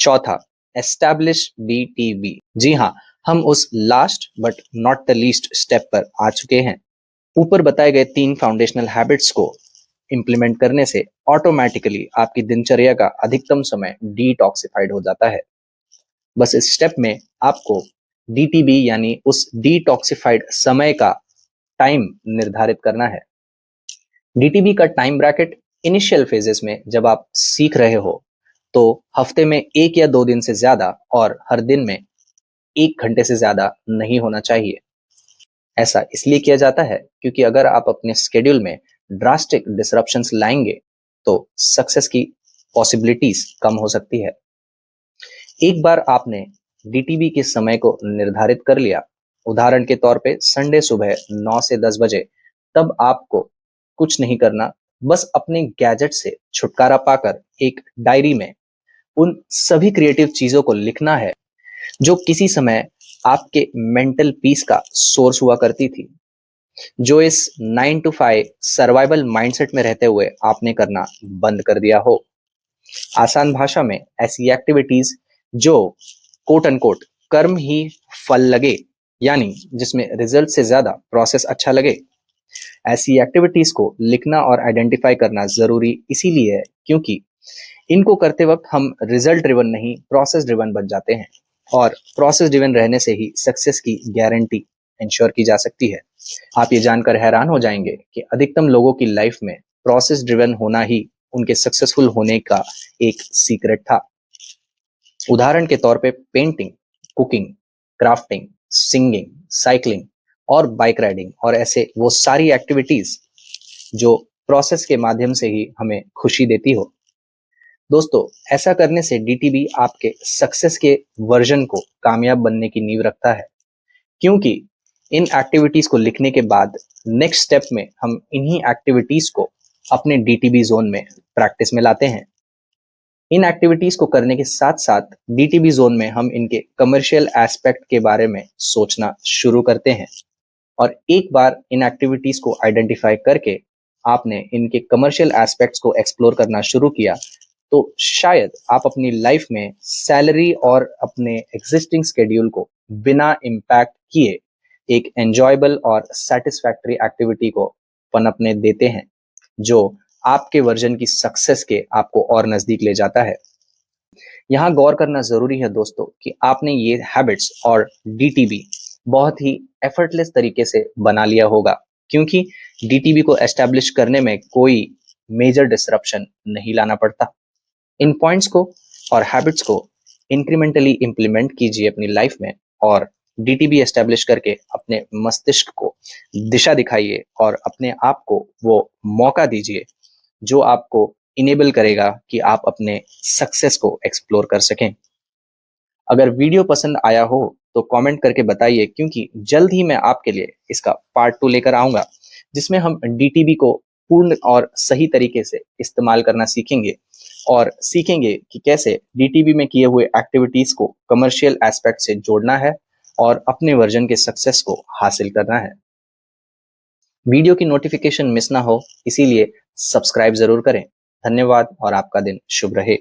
चौथा, एस्टैब्लिश डीटीबी। जी हाँ, हम उस last but not the least step पर आ चुके हैं। ऊपर बताए गए 3 फाउंडेशनल हैबिट्स को इंप्लीमेंट करने से ऑटोमेटिकली आपकी दिनचर्या का अधिकतम समय डिटॉक्सिफाइड हो जाता है। बस इस स्टेप में आपको डीटीबी यानी उस डिटॉक्सिफाइड समय का टाइम निर्धारित करना है। डीटीबी का टाइम ब्रैकेट इनिशियल फेजेस में जब आप सीख रहे हो तो हफ्ते में 1 या 2 दिन से ज्यादा और हर दिन में 1 घंटे से ज्यादा नहीं होना चाहिए। ऐसा इसलिए किया जाता है क्योंकि अगर आप अपने स्केड्यूल में ड्रास्टिक डिसरप्शंस लाएंगे तो सक्सेस की पॉसिबिलिटीज कम हो सकती है। एक बार आपने डीटीबी के समय को निर्धारित कर लिया, उदाहरण के तौर पे संडे सुबह 9 से 10 बजे, तब आपको कुछ नहीं करना, बस अपने गैजेट से छुटकारा पाकर एक डायरी में उन सभी क्रिएटिव चीजों को लिखना है जो किसी समय आपके मेंटल पीस का सोर्स हुआ करती थी, जो इस 9 to 5 सर्वाइवल माइंडसेट में रहते हुए आपने करना बंद कर दिया हो। आसान भाषा में ऐसी एक्टिविटीज जो कोट अनकोट कर्म ही फल लगे, यानी जिसमें रिजल्ट से ज्यादा प्रोसेस अच्छा लगे, ऐसी एक्टिविटीज को लिखना और आइडेंटिफाई करना जरूरी इसीलिए है क्योंकि इनको करते वक्त हम रिजल्ट ड्रिवन नहीं, प्रोसेस ड्रिवन बन जाते हैं और प्रोसेस ड्रिवन रहने से ही सक्सेस की गारंटी इंश्योर की जा सकती है। आप ये जानकर हैरान हो जाएंगे कि अधिकतम लोगों की लाइफ में प्रोसेस ड्रिवन होना ही उनके सक्सेसफुल होने का एक सीक्रेट था। उदाहरण के तौर पे painting, cooking, crafting, singing, cycling और बाइक राइडिंग और ऐसे वो सारी एक्टिविटीज जो प्रोसेस के माध्यम से ही हमें खुशी देती हो। दोस्तों, ऐसा करने से डीटीबी आपके सक्सेस के वर्जन को कामयाब बनने की नींव रखता है क्योंकि इन एक्टिविटीज को लिखने के बाद नेक्स्ट स्टेप में हम इन्हीं एक्टिविटीज को अपने डीटीबी जोन में प्रैक्टिस में लाते हैं। इन एक्टिविटीज को करने के साथ साथ डीटीबी जोन में हम इनके कमर्शियल एस्पेक्ट के बारे में सोचना शुरू करते हैं और एक बार इन एक्टिविटीज को आइडेंटिफाई करके आपने इनके कमर्शियल एस्पेक्ट्स को एक्सप्लोर करना शुरू किया तो शायद आप अपनी लाइफ में सैलरी और अपने एग्जिस्टिंग स्केड्यूल को बिना इम्पैक्ट किए एक एंजॉयबल और सेटिस्फैक्टरी एक्टिविटी को पनपने देते हैं जो आपके वर्जन की सक्सेस के आपको और नजदीक ले जाता है। यहाँ गौर करना जरूरी है दोस्तों कि आपने ये हैबिट्स और डीटीबी बहुत ही एफर्टलेस तरीके से बना लिया होगा क्योंकि डीटीबी को एस्टैब्लिश करने में कोई मेजर डिसरप्शन नहीं लाना पड़ता। इन पॉइंट्स को और हैबिट्स को इंक्रीमेंटली इंप्लीमेंट कीजिए अपनी लाइफ में और डीटीबी एस्टैब्लिश करके अपने मस्तिष्क को दिशा दिखाइए और अपने आप को वो मौका दीजिए जो आपको इनेबल करेगा कि आप अपने सक्सेस को एक्सप्लोर कर सकें। अगर वीडियो पसंद आया हो तो कमेंट करके बताइए क्योंकि जल्द ही मैं आपके लिए इसका पार्ट 2 लेकर आऊंगा जिसमें हम डीटीबी को पूर्ण और सही तरीके से इस्तेमाल करना सीखेंगे और सीखेंगे कि कैसे डीटीबी में किए हुए एक्टिविटीज को कमर्शियल एस्पेक्ट से जोड़ना है और अपने वर्जन के सक्सेस को हासिल करना है। वीडियो की नोटिफिकेशन मिस ना हो इसीलिए सब्सक्राइब जरूर करें। धन्यवाद और आपका दिन शुभ रहे।